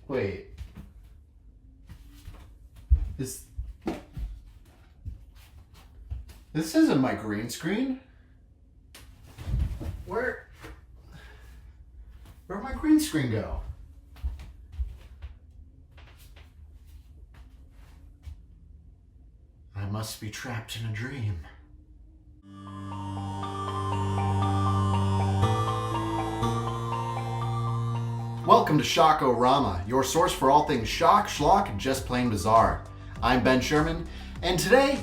Wait. This isn't my green screen. Where'd my green screen go? I must be trapped in a dream. Welcome to ShockOrama, your source for all things shock, schlock, and just plain bizarre. I'm Ben Sherman, and today,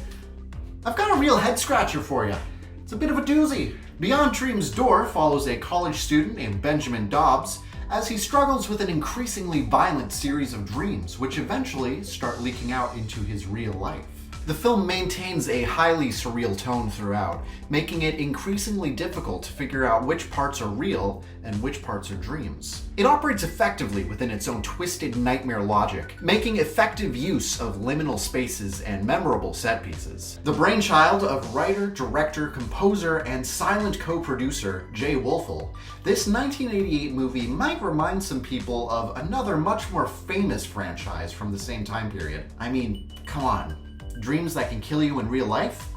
I've got a real head-scratcher for you. It's a bit of a doozy. Beyond Dream's Door follows a college student named Benjamin Dobbs as he struggles with an increasingly violent series of dreams, which eventually start leaking out into his real life. The film maintains a highly surreal tone throughout, making it increasingly difficult to figure out which parts are real and which parts are dreams. It operates effectively within its own twisted nightmare logic, making effective use of liminal spaces and memorable set pieces. The brainchild of writer, director, composer, and silent co-producer Jay Woelfel, this 1988 movie might remind some people of another much more famous franchise from the same time period. I mean, come on. Dreams that can kill you in real life?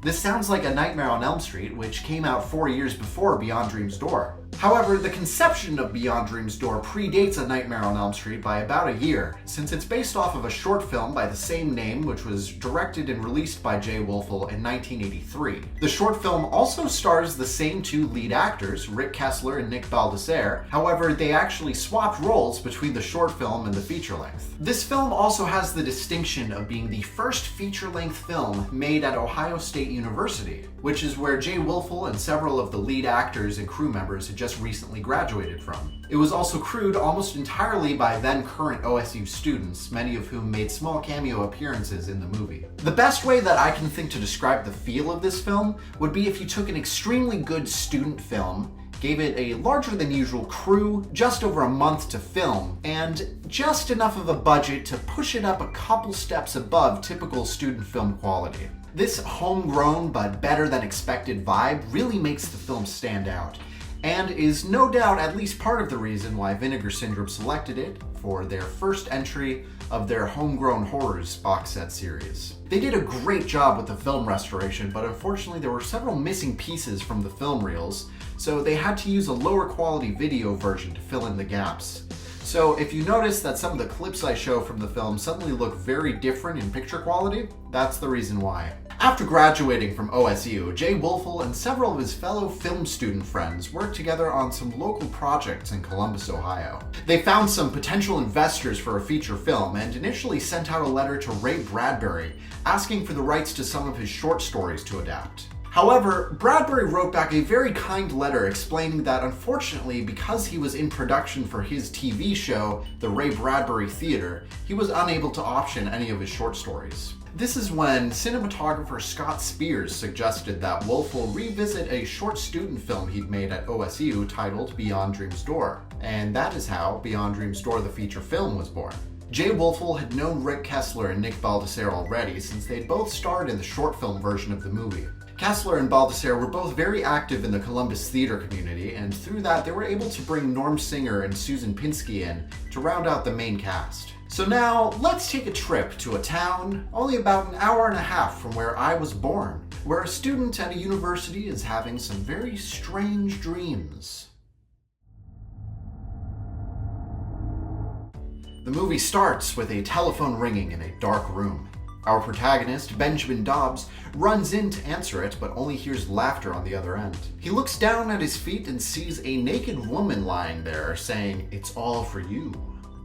This sounds like A Nightmare on Elm Street, which came out 4 years before Beyond Dream's Door. However, the conception of Beyond Dream's Door predates A Nightmare on Elm Street by about a year, since it's based off of a short film by the same name, which was directed and released by Jay Woelfel in 1983. The short film also stars the same two lead actors, Rick Kessler and Nick Baldassare. However, they actually swapped roles between the short film and the feature-length. This film also has the distinction of being the first feature-length film made at Ohio State University, which is where Jay Woelfel and several of the lead actors and crew members had just recently graduated from. It was also crewed almost entirely by then current OSU students, many of whom made small cameo appearances in the movie. The best way that I can think to describe the feel of this film would be if you took an extremely good student film, gave it a larger than usual crew, just over a month to film, and just enough of a budget to push it up a couple steps above typical student film quality. This homegrown but better than expected vibe really makes the film stand out, and is no doubt at least part of the reason why Vinegar Syndrome selected it for their first entry of their Homegrown Horrors box set series. They did a great job with the film restoration, but unfortunately there were several missing pieces from the film reels, so they had to use a lower quality video version to fill in the gaps. So if you notice that some of the clips I show from the film suddenly look very different in picture quality, that's the reason why. After graduating from OSU, Jay Woelfel and several of his fellow film student friends worked together on some local projects in Columbus, Ohio. They found some potential investors for a feature film and initially sent out a letter to Ray Bradbury asking for the rights to some of his short stories to adapt. However, Bradbury wrote back a very kind letter explaining that unfortunately, because he was in production for his TV show, The Ray Bradbury Theater, he was unable to option any of his short stories. This is when cinematographer Scott Spears suggested that Woelfel revisit a short student film he'd made at OSU titled Beyond Dream's Door, and that is how Beyond Dream's Door the feature film was born. Jay Woelfel had known Rick Kessler and Nick Baldassare already since they'd both starred in the short film version of the movie. Kessler and Baldassare were both very active in the Columbus theater community, and through that they were able to bring Norm Singer and Susan Pinsky in to round out the main cast. So now, let's take a trip to a town only about an hour and a half from where I was born, where a student at a university is having some very strange dreams. The movie starts with a telephone ringing in a dark room. Our protagonist, Benjamin Dobbs, runs in to answer it, but only hears laughter on the other end. He looks down at his feet and sees a naked woman lying there, saying, "It's all for you."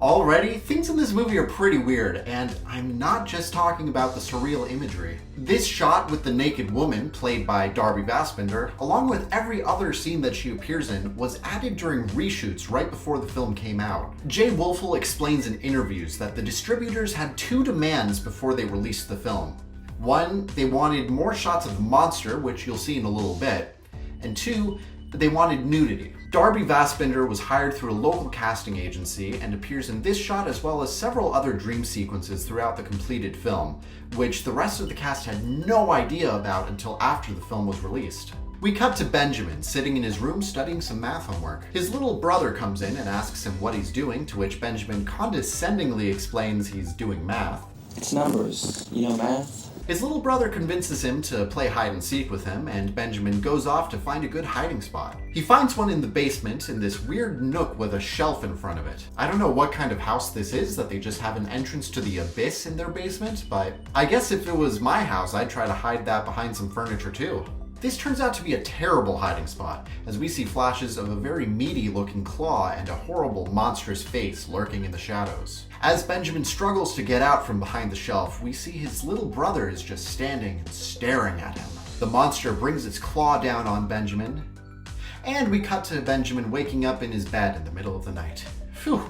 Already, things in this movie are pretty weird, and I'm not just talking about the surreal imagery. This shot with the naked woman, played by Darby Vaspender, along with every other scene that she appears in, was added during reshoots right before the film came out. Jay Woelfel explains in interviews that the distributors had two demands before they released the film. One, they wanted more shots of the monster, which you'll see in a little bit, and two, that they wanted nudity. Darby Vaspender was hired through a local casting agency and appears in this shot as well as several other dream sequences throughout the completed film, which the rest of the cast had no idea about until after the film was released. We cut to Benjamin sitting in his room studying some math homework. His little brother comes in and asks him what he's doing, to which Benjamin condescendingly explains he's doing math. It's numbers, you know math? His little brother convinces him to play hide and seek with him, and Benjamin goes off to find a good hiding spot. He finds one in the basement in this weird nook with a shelf in front of it. I don't know what kind of house this is, that they just have an entrance to the abyss in their basement, but I guess if it was my house, I'd try to hide that behind some furniture too. This turns out to be a terrible hiding spot, as we see flashes of a very meaty looking claw and a horrible monstrous face lurking in the shadows. As Benjamin struggles to get out from behind the shelf, we see his little brother is just standing and staring at him. The monster brings its claw down on Benjamin, and we cut to Benjamin waking up in his bed in the middle of the night. Phew,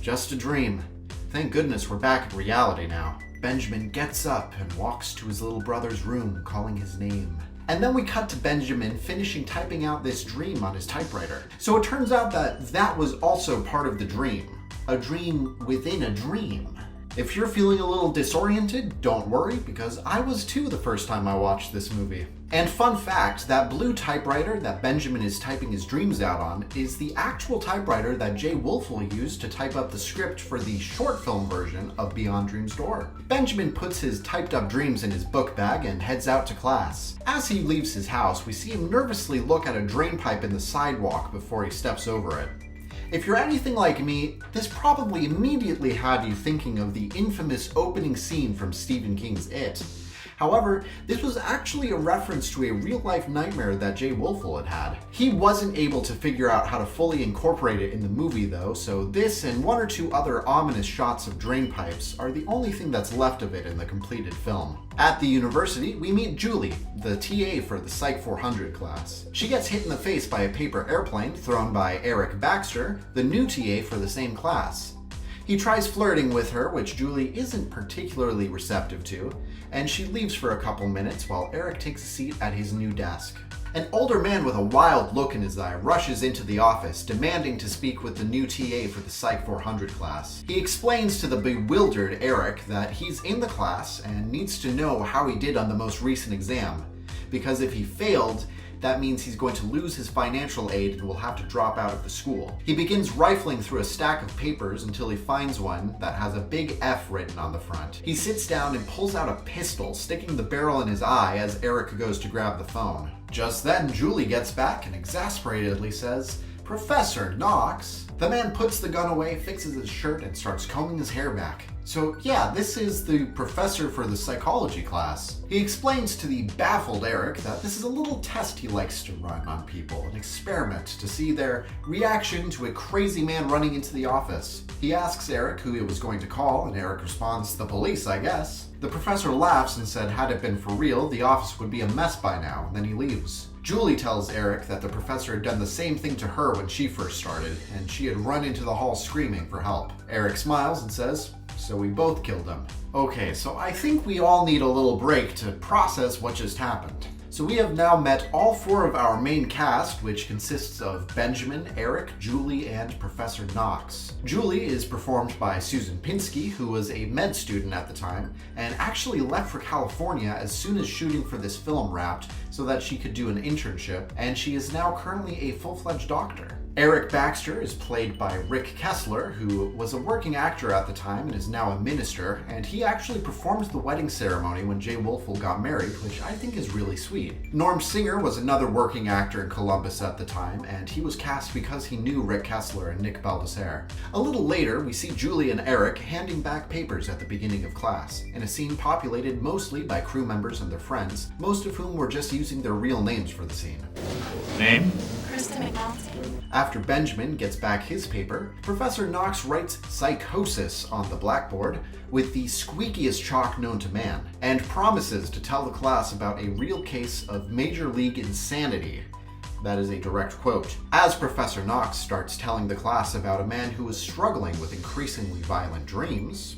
just a dream. Thank goodness we're back in reality now. Benjamin gets up and walks to his little brother's room, calling his name. And then we cut to Benjamin finishing typing out this dream on his typewriter. So it turns out that was also part of the dream. A dream within a dream. If you're feeling a little disoriented, don't worry, because I was too the first time I watched this movie. And fun fact, that blue typewriter that Benjamin is typing his dreams out on is the actual typewriter that Jay Woelfel used to type up the script for the short film version of Beyond Dream's Door. Benjamin puts his typed up dreams in his book bag and heads out to class. As he leaves his house, we see him nervously look at a drain pipe in the sidewalk before he steps over it. If you're anything like me, this probably immediately had you thinking of the infamous opening scene from Stephen King's It. However, this was actually a reference to a real-life nightmare that Jay Woelfel had had. He wasn't able to figure out how to fully incorporate it in the movie though, so this and one or two other ominous shots of drain pipes are the only thing that's left of it in the completed film. At the university, we meet Julie, the TA for the Psych 400 class. She gets hit in the face by a paper airplane thrown by Eric Baxter, the new TA for the same class. He tries flirting with her, which Julie isn't particularly receptive to, and she leaves for a couple minutes while Eric takes a seat at his new desk. An older man with a wild look in his eye rushes into the office, demanding to speak with the new TA for the Psych 400 class. He explains to the bewildered Eric that he's in the class and needs to know how he did on the most recent exam, because if he failed, that means he's going to lose his financial aid and will have to drop out of the school. He begins rifling through a stack of papers until he finds one that has a big F written on the front. He sits down and pulls out a pistol, sticking the barrel in his eye as Eric goes to grab the phone. Just then, Julie gets back and exasperatedly says, "Professor Knox." The man puts the gun away, fixes his shirt, and starts combing his hair back. So yeah, this is the professor for the psychology class. He explains to the baffled Eric that this is a little test he likes to run on people, an experiment to see their reaction to a crazy man running into the office. He asks Eric who he was going to call, and Eric responds, "The police, I guess." The professor laughs and said had it been for real, the office would be a mess by now, then he leaves. Julie tells Eric that the professor had done the same thing to her when she first started, and she had run into the hall screaming for help. Eric smiles and says, "So we both killed him." Okay, so I think we all need a little break to process what just happened. So we have now met all four of our main cast, which consists of Benjamin, Eric, Julie, and Professor Knox. Julie is performed by Susan Pinsky, who was a med student at the time, and actually left for California as soon as shooting for this film wrapped so that she could do an internship, and she is now currently a full-fledged doctor. Eric Baxter is played by Rick Kessler, who was a working actor at the time and is now a minister, and he actually performed the wedding ceremony when Jay Woelfel got married, which I think is really sweet. Norm Singer was another working actor in Columbus at the time, and he was cast because he knew Rick Kessler and Nick Baldassare. A little later, we see Julie and Eric handing back papers at the beginning of class, in a scene populated mostly by crew members and their friends, most of whom were just using their real names for the scene. Name? After Benjamin gets back his paper, Professor Knox writes psychosis on the blackboard with the squeakiest chalk known to man, and promises to tell the class about a real case of major league insanity. That is a direct quote. As Professor Knox starts telling the class about a man who is struggling with increasingly violent dreams,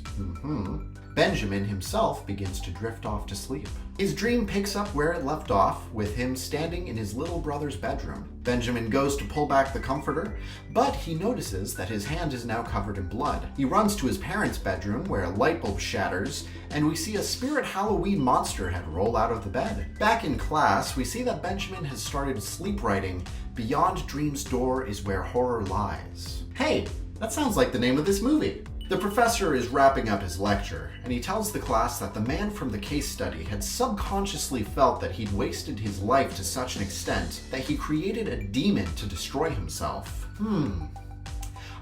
Benjamin himself begins to drift off to sleep. His dream picks up where it left off, with him standing in his little brother's bedroom. Benjamin goes to pull back the comforter, but he notices that his hand is now covered in blood. He runs to his parents' bedroom, where a light bulb shatters, and we see a spirit Halloween monster head roll out of the bed. Back in class, we see that Benjamin has started sleep writing, "Beyond Dream's door is where horror lies." Hey, that sounds like the name of this movie. The professor is wrapping up his lecture, and he tells the class that the man from the case study had subconsciously felt that he'd wasted his life to such an extent that he created a demon to destroy himself.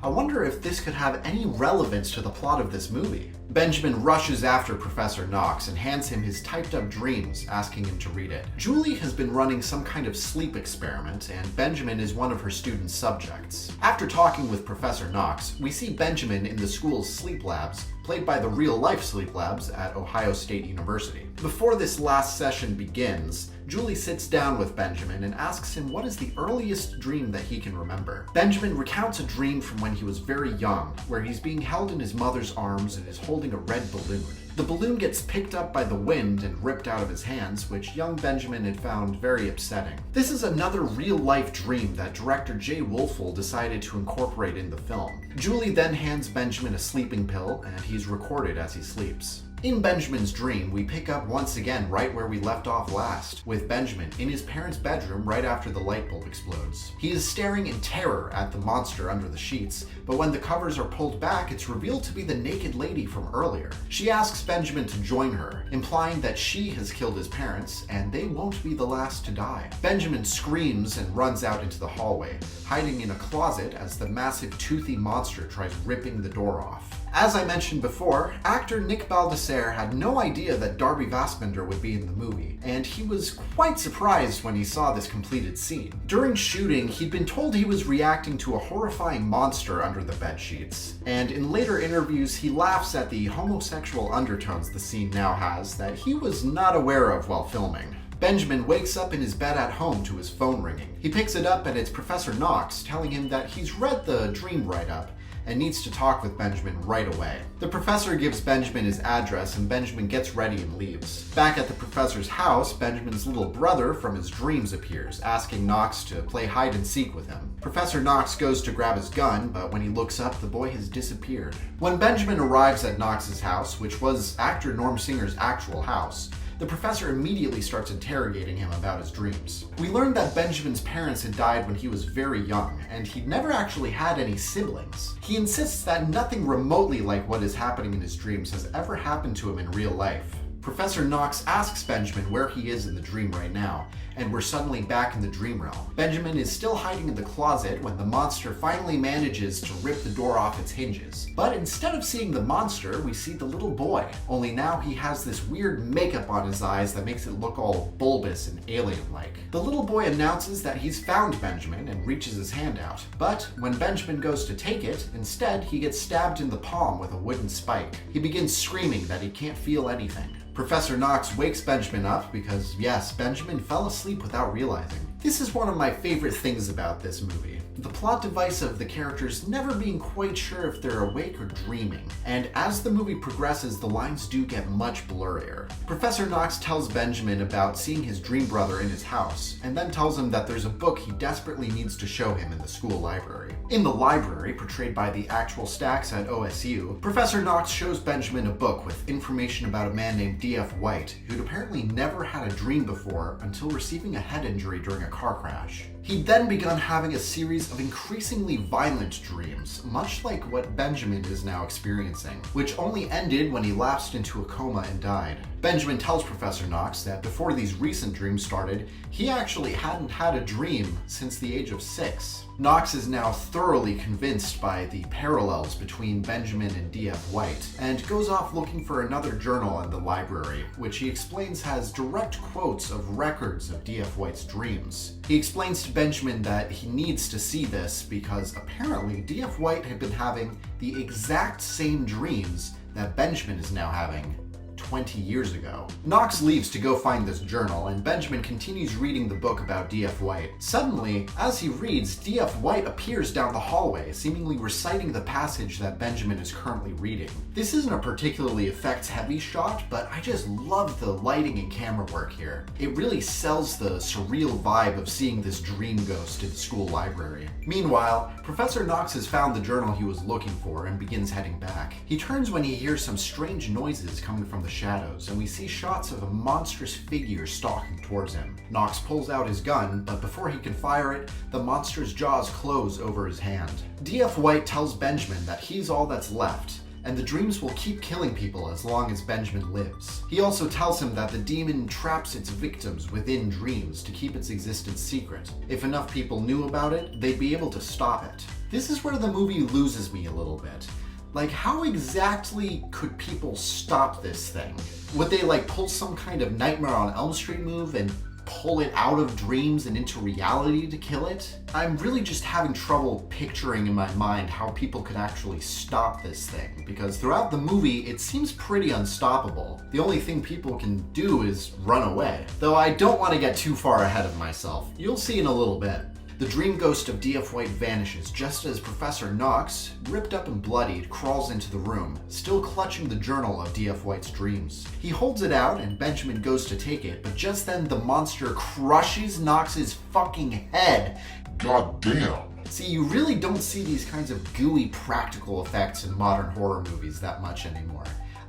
I wonder if this could have any relevance to the plot of this movie. Benjamin rushes after Professor Knox and hands him his typed-up dreams, asking him to read it. Julie has been running some kind of sleep experiment, and Benjamin is one of her student subjects. After talking with Professor Knox, we see Benjamin in the school's sleep labs, played by the real-life sleep labs at Ohio State University. Before this last session begins, Julie sits down with Benjamin and asks him what is the earliest dream that he can remember. Benjamin recounts a dream from when he was very young, where he's being held in his mother's arms and is holding a red balloon. The balloon gets picked up by the wind and ripped out of his hands, which young Benjamin had found very upsetting. This is another real-life dream that director Jay Woelfel decided to incorporate in the film. Julie then hands Benjamin a sleeping pill, and he's recorded as he sleeps. In Benjamin's dream, we pick up once again right where we left off last, with Benjamin in his parents' bedroom right after the light bulb explodes. He is staring in terror at the monster under the sheets, but when the covers are pulled back, it's revealed to be the naked lady from earlier. She asks Benjamin to join her, implying that she has killed his parents, and they won't be the last to die. Benjamin screams and runs out into the hallway, hiding in a closet as the massive toothy monster tries ripping the door off. As I mentioned before, actor Nick Baldassare had no idea that Darby Vassbender would be in the movie, and he was quite surprised when he saw this completed scene. During shooting, he'd been told he was reacting to a horrifying monster under the bedsheets, and in later interviews he laughs at the homosexual undertones the scene now has that he was not aware of while filming. Benjamin wakes up in his bed at home to his phone ringing. He picks it up and it's Professor Knox telling him that he's read the dream write-up and needs to talk with Benjamin right away. The professor gives Benjamin his address and Benjamin gets ready and leaves. Back at the professor's house, Benjamin's little brother from his dreams appears, asking Knox to play hide and seek with him. Professor Knox goes to grab his gun, but when he looks up, the boy has disappeared. When Benjamin arrives at Knox's house, which was actor Norm Singer's actual house, the professor immediately starts interrogating him about his dreams. We learned that Benjamin's parents had died when he was very young, and he'd never actually had any siblings. He insists that nothing remotely like what is happening in his dreams has ever happened to him in real life. Professor Knox asks Benjamin where he is in the dream right now, and we're suddenly back in the dream realm. Benjamin is still hiding in the closet when the monster finally manages to rip the door off its hinges. But instead of seeing the monster, we see the little boy, only now he has this weird makeup on his eyes that makes it look all bulbous and alien-like. The little boy announces that he's found Benjamin and reaches his hand out, but when Benjamin goes to take it, instead he gets stabbed in the palm with a wooden spike. He begins screaming that he can't feel anything. Professor Knox wakes Benjamin up because, yes, Benjamin fell asleep without realizing. This is one of my favorite things about this movie. The plot device of the characters never being quite sure if they're awake or dreaming, and as the movie progresses, the lines do get much blurrier. Professor Knox tells Benjamin about seeing his dream brother in his house, and then tells him that there's a book he desperately needs to show him in the school library. In the library, portrayed by the actual Stacks at OSU, Professor Knox shows Benjamin a book with information about a man named D.F. White, who'd apparently never had a dream before until receiving a head injury during a car crash. He'd then begun having a series of increasingly violent dreams, much like what Benjamin is now experiencing, which only ended when he lapsed into a coma and died. Benjamin tells Professor Knox that before these recent dreams started, he actually hadn't had a dream since the age of 6. Knox is now thoroughly convinced by the parallels between Benjamin and D.F. White, and goes off looking for another journal in the library, which he explains has direct quotes of records of D.F. White's dreams. He explains to Benjamin that he needs to see this because apparently D.F. White had been having the exact same dreams that Benjamin is now having 20 years ago. Knox leaves to go find this journal, and Benjamin continues reading the book about D.F. White. Suddenly, as he reads, D.F. White appears down the hallway, seemingly reciting the passage that Benjamin is currently reading. This isn't a particularly effects-heavy shot, but I just love the lighting and camera work here. It really sells the surreal vibe of seeing this dream ghost in the school library. Meanwhile, Professor Knox has found the journal he was looking for and begins heading back. He turns when he hears some strange noises coming from the shadows, and we see shots of a monstrous figure stalking towards him. Knox pulls out his gun, but before he can fire it, the monster's jaws close over his hand. D.F. White tells Benjamin that he's all that's left, and the dreams will keep killing people as long as Benjamin lives. He also tells him that the demon traps its victims within dreams to keep its existence secret. If enough people knew about it, they'd be able to stop it. This is where the movie loses me a little bit. Like, how exactly could people stop this thing? Would they pull some kind of Nightmare on Elm Street move and pull it out of dreams and into reality to kill it? I'm really just having trouble picturing in my mind how people could actually stop this thing, because throughout the movie it seems pretty unstoppable. The only thing people can do is run away. Though I don't want to get too far ahead of myself. You'll see in a little bit. The dream ghost of D.F. White vanishes just as Professor Knox, ripped up and bloodied, crawls into the room, still clutching the journal of D.F. White's dreams. He holds it out and Benjamin goes to take it, but just then the monster crushes Knox's fucking head. God damn. See, you really don't see these kinds of gooey practical effects in modern horror movies that much anymore.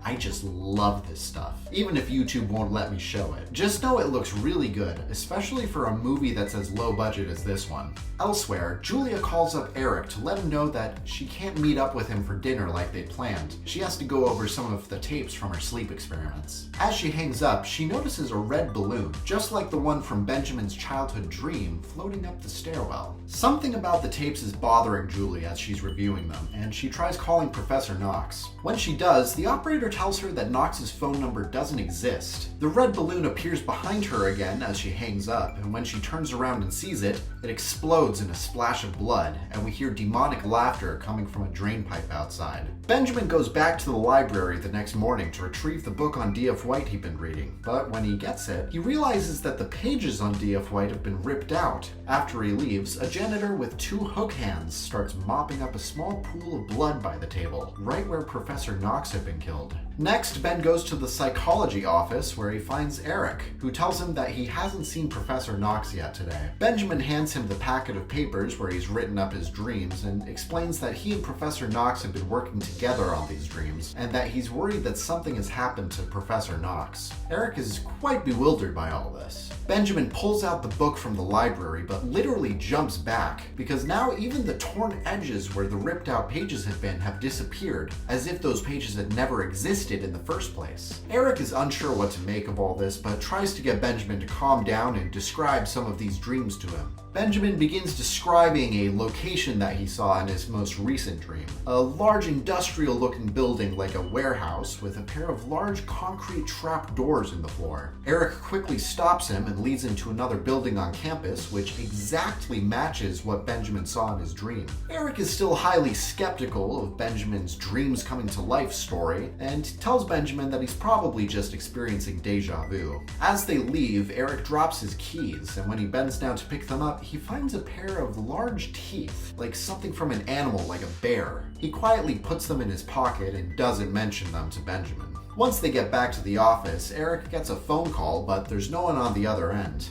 I just love this stuff, even if YouTube won't let me show it. Just know it looks really good, especially for a movie that's as low budget as this one. Elsewhere, Julia calls up Eric to let him know that she can't meet up with him for dinner like they planned. She has to go over some of the tapes from her sleep experiments. As she hangs up, she notices a red balloon, just like the one from Benjamin's childhood dream, floating up the stairwell. Something about the tapes is bothering Julie as she's reviewing them, and she tries calling Professor Knox. When she does, the operator tells her that Knox's phone number doesn't exist. The red balloon appears behind her again as she hangs up, and when she turns around and sees it, it explodes in a splash of blood, and we hear demonic laughter coming from a drain pipe outside. Benjamin goes back to the library the next morning to retrieve the book on D.F. White he'd been reading, but when he gets it, he realizes that the pages on D.F. White have been ripped out. After he leaves, a janitor with two hook hands starts mopping up a small pool of blood by the table, right where Professor Knox had been killed. Next, Ben goes to the psychology office where he finds Eric, who tells him that he hasn't seen Professor Knox yet today. Benjamin hands him the packet of papers where he's written up his dreams and explains that he and Professor Knox have been working together on these dreams, and that he's worried that something has happened to Professor Knox. Eric is quite bewildered by all this. Benjamin pulls out the book from the library, but literally jumps back, because now even the torn edges where the ripped out pages had been have disappeared, as if those pages had never existed in the first place. Eric is unsure what to make of all this, but tries to get Benjamin to calm down and describe some of these dreams to him. Benjamin begins describing a location that he saw in his most recent dream. A large industrial-looking building like a warehouse with a pair of large concrete trap doors in the floor. Eric quickly stops him and leads him to another building on campus, which exactly matches what Benjamin saw in his dream. Eric is still highly skeptical of Benjamin's dreams coming to life story, and tells Benjamin that he's probably just experiencing deja vu. As they leave, Eric drops his keys, and when he bends down to pick them up, he finds a pair of large teeth, like something from an animal like a bear. He quietly puts them in his pocket and doesn't mention them to Benjamin. Once they get back to the office, Eric gets a phone call, but there's no one on the other end.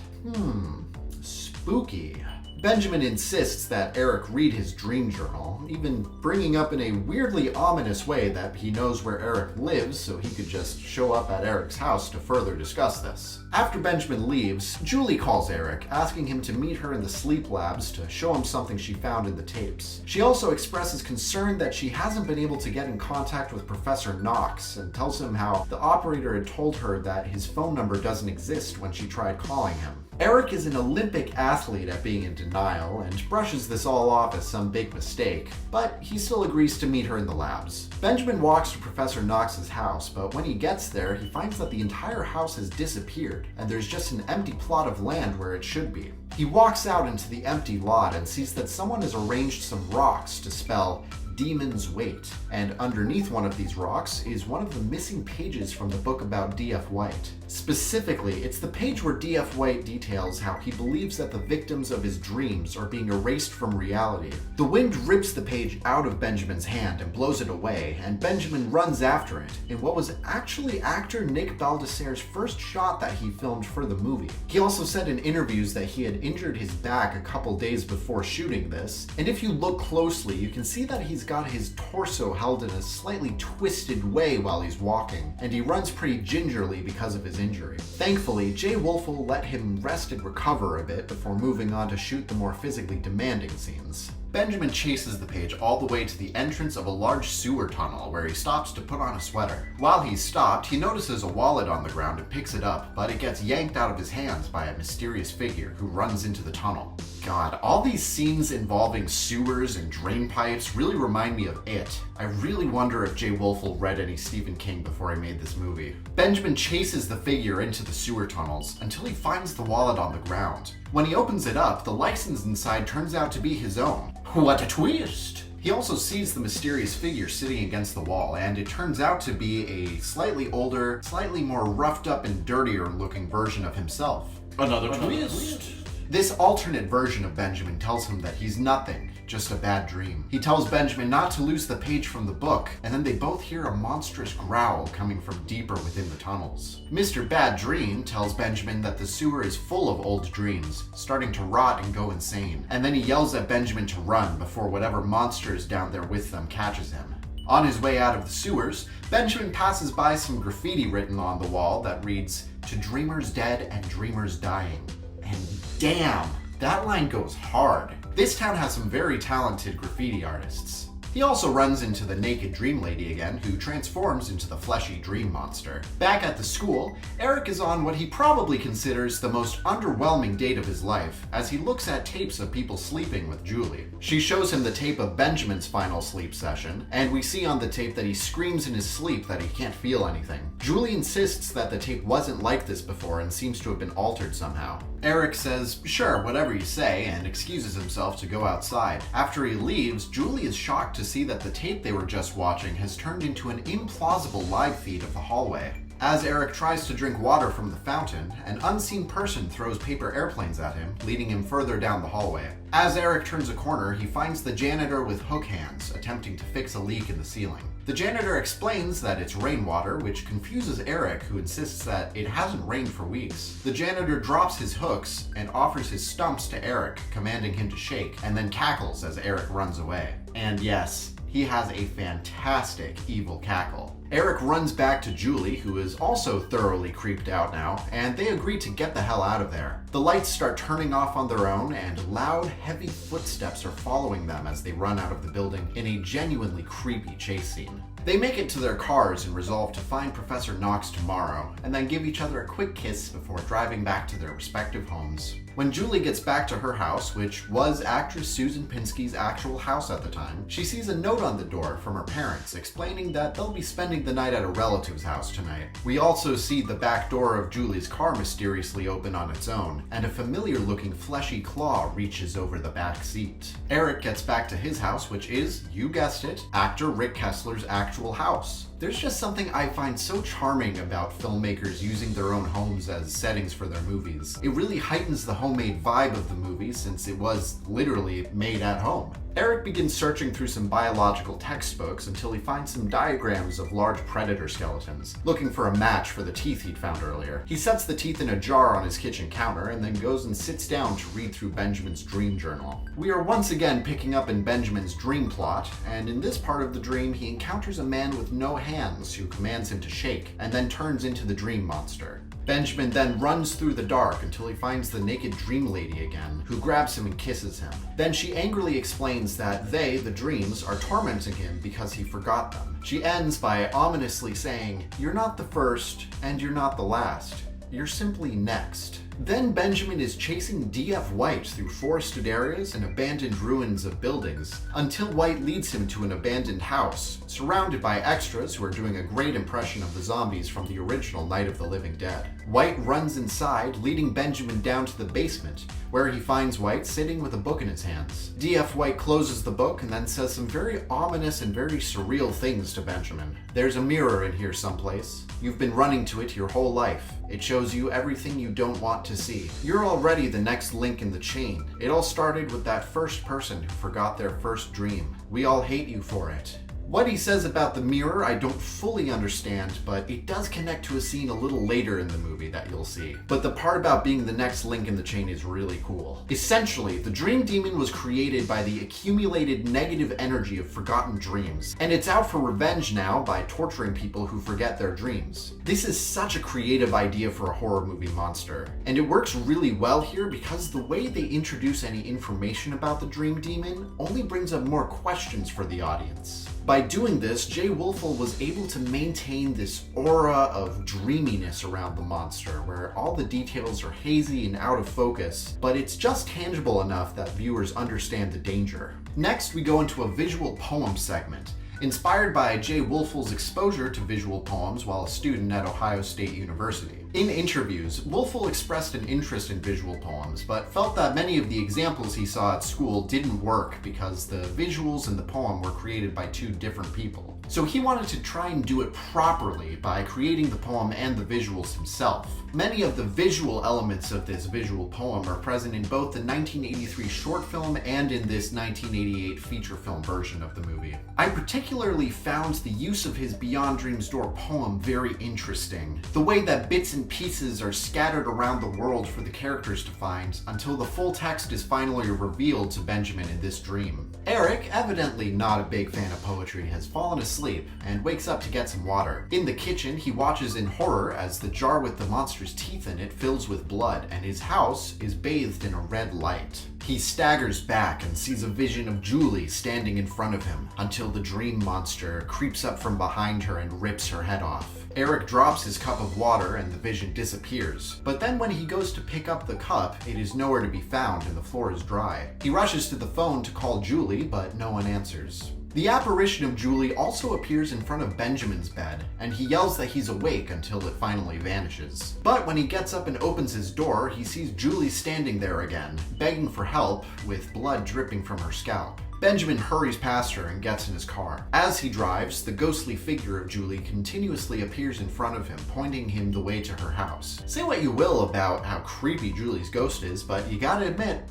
Spooky. Benjamin insists that Eric read his dream journal, even bringing up in a weirdly ominous way that he knows where Eric lives so he could just show up at Eric's house to further discuss this. After Benjamin leaves, Julie calls Eric, asking him to meet her in the sleep labs to show him something she found in the tapes. She also expresses concern that she hasn't been able to get in contact with Professor Knox, and tells him how the operator had told her that his phone number doesn't exist when she tried calling him. Eric is an Olympic athlete at being in denial and brushes this all off as some big mistake, but he still agrees to meet her in the labs. Benjamin walks to Professor Knox's house, but when he gets there, he finds that the entire house has disappeared, and there's just an empty plot of land where it should be. He walks out into the empty lot and sees that someone has arranged some rocks to spell Demon's Weight, and underneath one of these rocks is one of the missing pages from the book about D.F. White. Specifically, it's the page where D.F. White details how he believes that the victims of his dreams are being erased from reality. The wind rips the page out of Benjamin's hand and blows it away, and Benjamin runs after it in what was actually actor Nick Baldesser's first shot that he filmed for the movie. He also said in interviews that he had injured his back a couple days before shooting this, and if you look closely, you can see that he's got his torso held in a slightly twisted way while he's walking, and he runs pretty gingerly because of his injury. Thankfully, Jay Woelfel let him rest and recover a bit before moving on to shoot the more physically demanding scenes. Benjamin chases the page all the way to the entrance of a large sewer tunnel where he stops to put on a sweater. While he's stopped, he notices a wallet on the ground and picks it up, but it gets yanked out of his hands by a mysterious figure who runs into the tunnel. God, all these scenes involving sewers and drain pipes really remind me of It. I really wonder if Jay Woelfel read any Stephen King before he made this movie. Benjamin chases the figure into the sewer tunnels until he finds the wallet on the ground. When he opens it up, the license inside turns out to be his own. What a twist! He also sees the mysterious figure sitting against the wall, and it turns out to be a slightly older, slightly more roughed up and dirtier looking version of himself. Another twist! This alternate version of Benjamin tells him that he's nothing, just a bad dream. He tells Benjamin not to lose the page from the book, and then they both hear a monstrous growl coming from deeper within the tunnels. Mr. Bad Dream tells Benjamin that the sewer is full of old dreams, starting to rot and go insane, and then he yells at Benjamin to run before whatever monster is down there with them catches him. On his way out of the sewers, Benjamin passes by some graffiti written on the wall that reads, "To dreamers dead and dreamers dying." And damn, that line goes hard. This town has some very talented graffiti artists. He also runs into the naked dream lady again, who transforms into the fleshy dream monster. Back at the school, Eric is on what he probably considers the most underwhelming date of his life, as he looks at tapes of people sleeping with Julie. She shows him the tape of Benjamin's final sleep session, and we see on the tape that he screams in his sleep that he can't feel anything. Julie insists that the tape wasn't like this before and seems to have been altered somehow. Eric says, "Sure, whatever you say," and excuses himself to go outside. After he leaves, Julie is shocked to see that the tape they were just watching has turned into an implausible live feed of the hallway. As Eric tries to drink water from the fountain, an unseen person throws paper airplanes at him, leading him further down the hallway. As Eric turns a corner, he finds the janitor with hook hands, attempting to fix a leak in the ceiling. The janitor explains that it's rainwater, which confuses Eric, who insists that it hasn't rained for weeks. The janitor drops his hooks and offers his stumps to Eric, commanding him to shake, and then cackles as Eric runs away. And yes, he has a fantastic evil cackle. Eric runs back to Julie, who is also thoroughly creeped out now, and they agree to get the hell out of there. The lights start turning off on their own, and loud, heavy footsteps are following them as they run out of the building in a genuinely creepy chase scene. They make it to their cars and resolve to find Professor Knox tomorrow, and then give each other a quick kiss before driving back to their respective homes. When Julie gets back to her house, which was actress Susan Pinsky's actual house at the time, she sees a note on the door from her parents explaining that they'll be spending the night at a relative's house tonight. We also see the back door of Julie's car mysteriously open on its own, and a familiar-looking fleshy claw reaches over the back seat. Eric gets back to his house, which is, you guessed it, actor Rick Kessler's actual house. There's just something I find so charming about filmmakers using their own homes as settings for their movies. It really heightens the homemade vibe of the movie since it was literally made at home. Eric begins searching through some biological textbooks until he finds some diagrams of large predator skeletons, looking for a match for the teeth he'd found earlier. He sets the teeth in a jar on his kitchen counter and then goes and sits down to read through Benjamin's dream journal. We are once again picking up in Benjamin's dream plot, and in this part of the dream he encounters a man with no hands who commands him to shake, and then turns into the dream monster. Benjamin then runs through the dark until he finds the naked dream lady again, who grabs him and kisses him. Then she angrily explains that they, the dreams, are tormenting him because he forgot them. She ends by ominously saying, "You're not the first, and you're not the last. You're simply next." Then Benjamin is chasing D.F. White through forested areas and abandoned ruins of buildings, until White leads him to an abandoned house, surrounded by extras who are doing a great impression of the zombies from the original Night of the Living Dead. White runs inside, leading Benjamin down to the basement, where he finds White sitting with a book in his hands. D.F. White closes the book and then says some very ominous and very surreal things to Benjamin. "There's a mirror in here someplace. You've been running to it your whole life. It shows you everything you don't want to see. You're already the next link in the chain. It all started with that first person who forgot their first dream. We all hate you for it." What he says about the mirror I don't fully understand, but it does connect to a scene a little later in the movie that you'll see. But the part about being the next link in the chain is really cool. Essentially, the Dream Demon was created by the accumulated negative energy of forgotten dreams, and it's out for revenge now by torturing people who forget their dreams. This is such a creative idea for a horror movie monster, and it works really well here because the way they introduce any information about the Dream Demon only brings up more questions for the audience. By doing this, Jay Woelfel was able to maintain this aura of dreaminess around the monster, where all the details are hazy and out of focus, but it's just tangible enough that viewers understand the danger. Next, we go into a visual poem segment, inspired by Jay Woelfel's exposure to visual poems while a student at Ohio State University. In interviews, Woelfel expressed an interest in visual poems, but felt that many of the examples he saw at school didn't work because the visuals in the poem were created by two different people. So he wanted to try and do it properly by creating the poem and the visuals himself. Many of the visual elements of this visual poem are present in both the 1983 short film and in this 1988 feature film version of the movie. I particularly found the use of his Beyond Dreams Door poem very interesting. The way that bits and pieces are scattered around the world for the characters to find until the full text is finally revealed to Benjamin in this dream. Eric, evidently not a big fan of poetry, has fallen asleep and wakes up to get some water. In the kitchen, he watches in horror as the jar with the monster's teeth in it fills with blood and his house is bathed in a red light. He staggers back and sees a vision of Julie standing in front of him until the dream monster creeps up from behind her and rips her head off. Eric drops his cup of water and the vision disappears, but then when he goes to pick up the cup, it is nowhere to be found and the floor is dry. He rushes to the phone to call Julie, but no one answers. The apparition of Julie also appears in front of Benjamin's bed, and he yells that he's awake until it finally vanishes. But when he gets up and opens his door, he sees Julie standing there again, begging for help, with blood dripping from her scalp. Benjamin hurries past her and gets in his car. As he drives, the ghostly figure of Julie continuously appears in front of him, pointing him the way to her house. Say what you will about how creepy Julie's ghost is, but you gotta admit,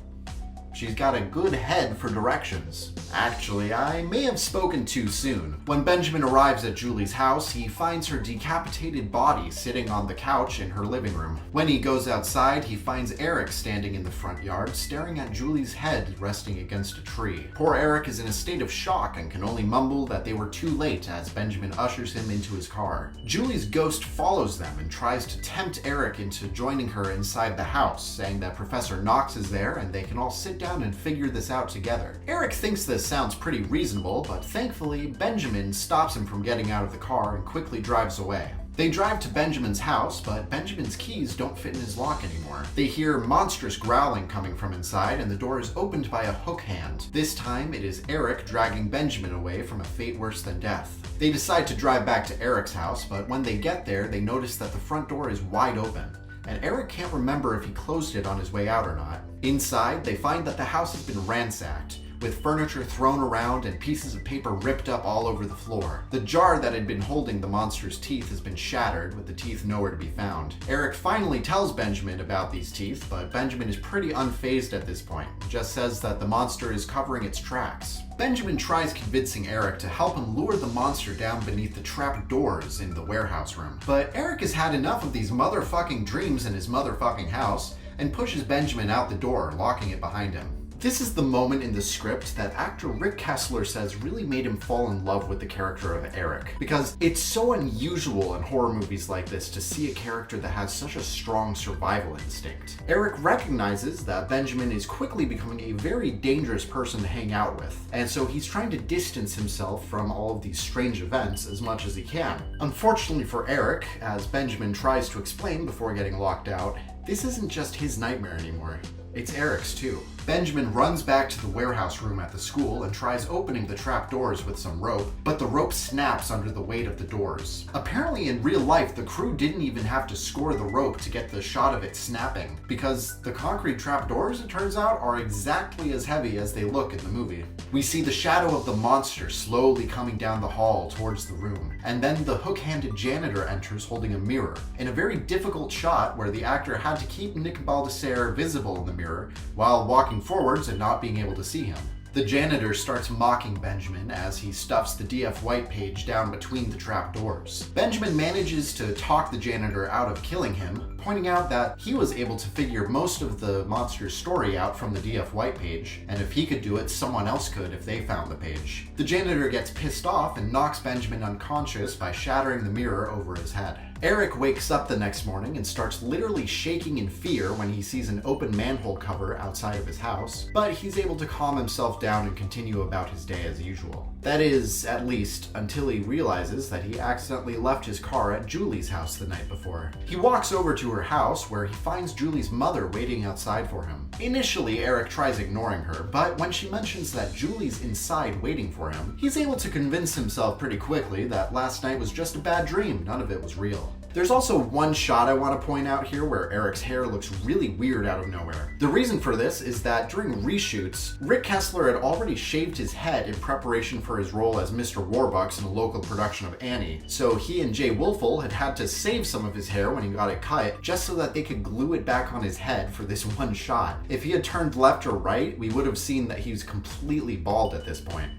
she's got a good head for directions. Actually, I may have spoken too soon. When Benjamin arrives at Julie's house, he finds her decapitated body sitting on the couch in her living room. When he goes outside, he finds Eric standing in the front yard, staring at Julie's head resting against a tree. Poor Eric is in a state of shock and can only mumble that they were too late as Benjamin ushers him into his car. Julie's ghost follows them and tries to tempt Eric into joining her inside the house, saying that Professor Knox is there and they can all sit down and figure this out together. Eric thinks this sounds pretty reasonable, but thankfully Benjamin stops him from getting out of the car and quickly drives away. They drive to Benjamin's house, but Benjamin's keys don't fit in his lock anymore. They hear monstrous growling coming from inside, and the door is opened by a hook hand. This time, it is Eric dragging Benjamin away from a fate worse than death. They decide to drive back to Eric's house, but when they get there, they notice that the front door is wide open, and Eric can't remember if he closed it on his way out or not. Inside, they find that the house has been ransacked, with furniture thrown around and pieces of paper ripped up all over the floor. The jar that had been holding the monster's teeth has been shattered, with the teeth nowhere to be found. Eric finally tells Benjamin about these teeth, but Benjamin is pretty unfazed at this point. He just says that the monster is covering its tracks. Benjamin tries convincing Eric to help him lure the monster down beneath the trap doors in the warehouse room. But Eric has had enough of these motherfucking dreams in his motherfucking house and pushes Benjamin out the door, locking it behind him. This is the moment in the script that actor Rick Kessler says really made him fall in love with the character of Eric, because it's so unusual in horror movies like this to see a character that has such a strong survival instinct. Eric recognizes that Benjamin is quickly becoming a very dangerous person to hang out with, and so he's trying to distance himself from all of these strange events as much as he can. Unfortunately for Eric, as Benjamin tries to explain before getting locked out, this isn't just his nightmare anymore. It's Eric's too. Benjamin runs back to the warehouse room at the school and tries opening the trap doors with some rope, but the rope snaps under the weight of the doors. Apparently in real life, the crew didn't even have to score the rope to get the shot of it snapping, because the concrete trap doors, it turns out, are exactly as heavy as they look in the movie. We see the shadow of the monster slowly coming down the hall towards the room, and then the hook-handed janitor enters holding a mirror, in a very difficult shot where the actor had to keep Nick Baldassare visible in the mirror while walking forwards and not being able to see him. The janitor starts mocking Benjamin as he stuffs the DF White page down between the trap doors. Benjamin manages to talk the janitor out of killing him, pointing out that he was able to figure most of the monster's story out from the DF White page, and if he could do it, someone else could if they found the page. The janitor gets pissed off and knocks Benjamin unconscious by shattering the mirror over his head. Eric wakes up the next morning and starts literally shaking in fear when he sees an open manhole cover outside of his house, but he's able to calm himself down and continue about his day as usual. That is, at least, until he realizes that he accidentally left his car at Julie's house the night before. He walks over to her house where he finds Julie's mother waiting outside for him. Initially, Eric tries ignoring her, but when she mentions that Julie's inside waiting for him, he's able to convince himself pretty quickly that last night was just a bad dream, none of it was real. There's also one shot I want to point out here where Eric's hair looks really weird out of nowhere. The reason for this is that during reshoots, Rick Kessler had already shaved his head in preparation for his role as Mr. Warbucks in a local production of Annie, so he and Jay Woelfel had to save some of his hair when he got it cut just so that they could glue it back on his head for this one shot. If he had turned left or right, we would have seen that he was completely bald at this point.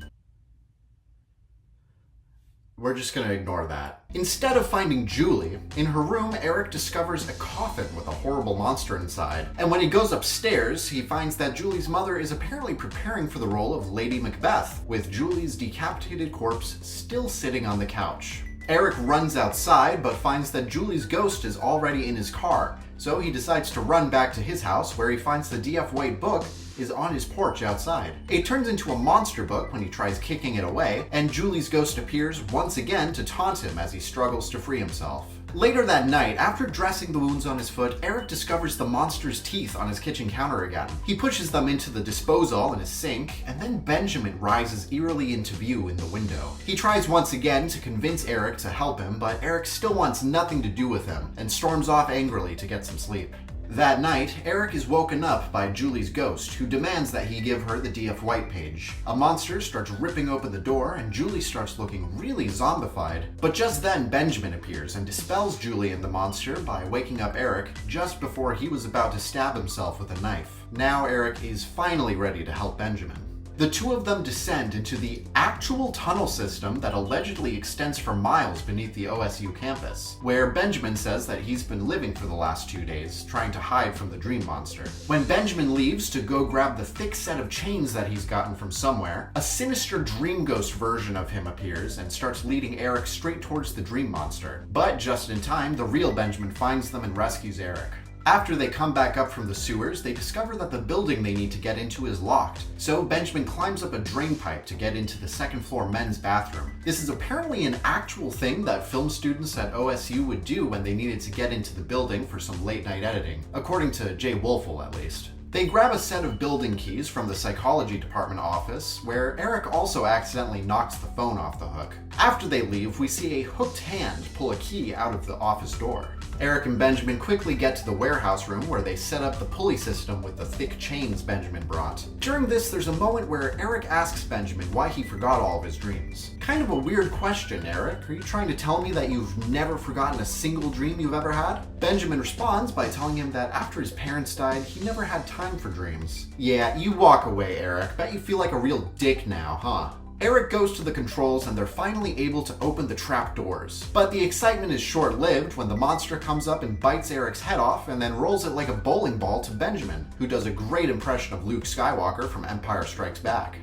We're just gonna ignore that. Instead of finding Julie, in her room, Eric discovers a coffin with a horrible monster inside. And when he goes upstairs, he finds that Julie's mother is apparently preparing for the role of Lady Macbeth, with Julie's decapitated corpse still sitting on the couch. Eric runs outside, but finds that Julie's ghost is already in his car, so he decides to run back to his house, where he finds the DF White book is on his porch outside. It turns into a monster book when he tries kicking it away, and Julie's ghost appears once again to taunt him as he struggles to free himself. Later that night, after dressing the wounds on his foot, Eric discovers the monster's teeth on his kitchen counter again. He pushes them into the disposal in his sink, and then Benjamin rises eerily into view in the window. He tries once again to convince Eric to help him, but Eric still wants nothing to do with him, and storms off angrily to get some sleep. That night, Eric is woken up by Julie's ghost, who demands that he give her the DF White page. A monster starts ripping open the door, and Julie starts looking really zombified. But just then, Benjamin appears and dispels Julie and the monster by waking up Eric just before he was about to stab himself with a knife. Now Eric is finally ready to help Benjamin. The two of them descend into the actual tunnel system that allegedly extends for miles beneath the OSU campus, where Benjamin says that he's been living for the last 2 days, trying to hide from the dream monster. When Benjamin leaves to go grab the thick set of chains that he's gotten from somewhere, a sinister dream ghost version of him appears and starts leading Eric straight towards the dream monster. But just in time, the real Benjamin finds them and rescues Eric. After they come back up from the sewers, they discover that the building they need to get into is locked. So Benjamin climbs up a drain pipe to get into the second floor men's bathroom. This is apparently an actual thing that film students at OSU would do when they needed to get into the building for some late night editing, according to Jay Woelfel at least. They grab a set of building keys from the psychology department office, where Eric also accidentally knocks the phone off the hook. After they leave, we see a hooked hand pull a key out of the office door. Eric and Benjamin quickly get to the warehouse room where they set up the pulley system with the thick chains Benjamin brought. During this, there's a moment where Eric asks Benjamin why he forgot all of his dreams. Kind of a weird question, Eric. Are you trying to tell me that you've never forgotten a single dream you've ever had? Benjamin responds by telling him that after his parents died, he never had time for dreams. Yeah, you walk away, Eric. Bet you feel like a real dick now, huh? Eric goes to the controls and they're finally able to open the trap doors. But the excitement is short-lived when the monster comes up and bites Eric's head off and then rolls it like a bowling ball to Benjamin, who does a great impression of Luke Skywalker from Empire Strikes Back.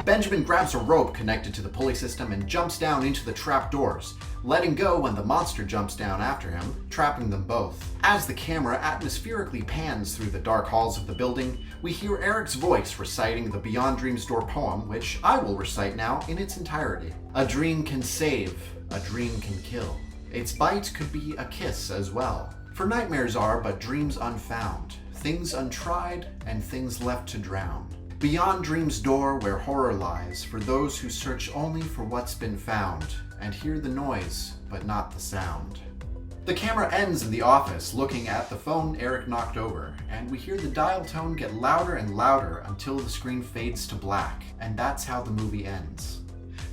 Benjamin grabs a rope connected to the pulley system and jumps down into the trap doors, letting go when the monster jumps down after him, trapping them both. As the camera atmospherically pans through the dark halls of the building, we hear Eric's voice reciting the Beyond Dreams Door poem, which I will recite now in its entirety. A dream can save, a dream can kill. Its bite could be a kiss as well. For nightmares are but dreams unfound, things untried and things left to drown. Beyond dream's door where horror lies, for those who search only for what's been found, and hear the noise, but not the sound. The camera ends in the office, looking at the phone Eric knocked over, and we hear the dial tone get louder and louder until the screen fades to black, and that's how the movie ends.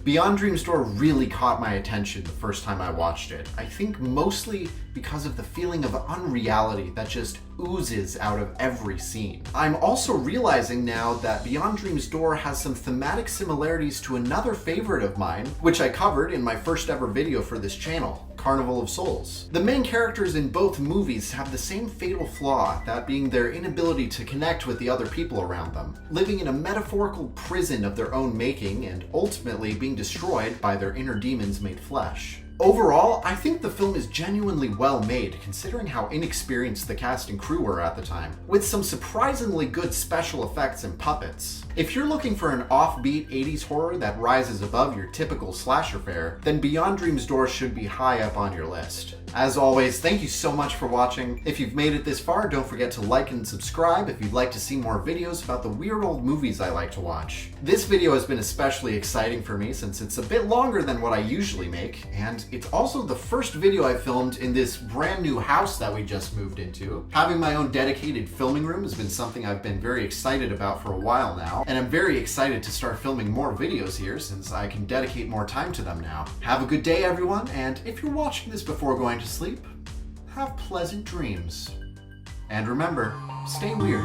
Beyond Dream's Door really caught my attention the first time I watched it. I think mostly because of the feeling of unreality that just oozes out of every scene. I'm also realizing now that Beyond Dream's Door has some thematic similarities to another favorite of mine, which I covered in my first ever video for this channel, Carnival of Souls. The main characters in both movies have the same fatal flaw, that being their inability to connect with the other people around them, living in a metaphorical prison of their own making and ultimately being destroyed by their inner demons made flesh. Overall, I think the film is genuinely well made, considering how inexperienced the cast and crew were at the time, with some surprisingly good special effects and puppets. If you're looking for an offbeat 80s horror that rises above your typical slasher fare, then Beyond Dream's Door should be high up on your list. As always, thank you so much for watching. If you've made it this far, don't forget to like and subscribe if you'd like to see more videos about the weird old movies I like to watch. This video has been especially exciting for me since it's a bit longer than what I usually make, and it's also the first video I filmed in this brand new house that we just moved into. Having my own dedicated filming room has been something I've been very excited about for a while now, and I'm very excited to start filming more videos here since I can dedicate more time to them now. Have a good day, everyone, and if you're watching this before going to sleep, have pleasant dreams. And remember, stay weird.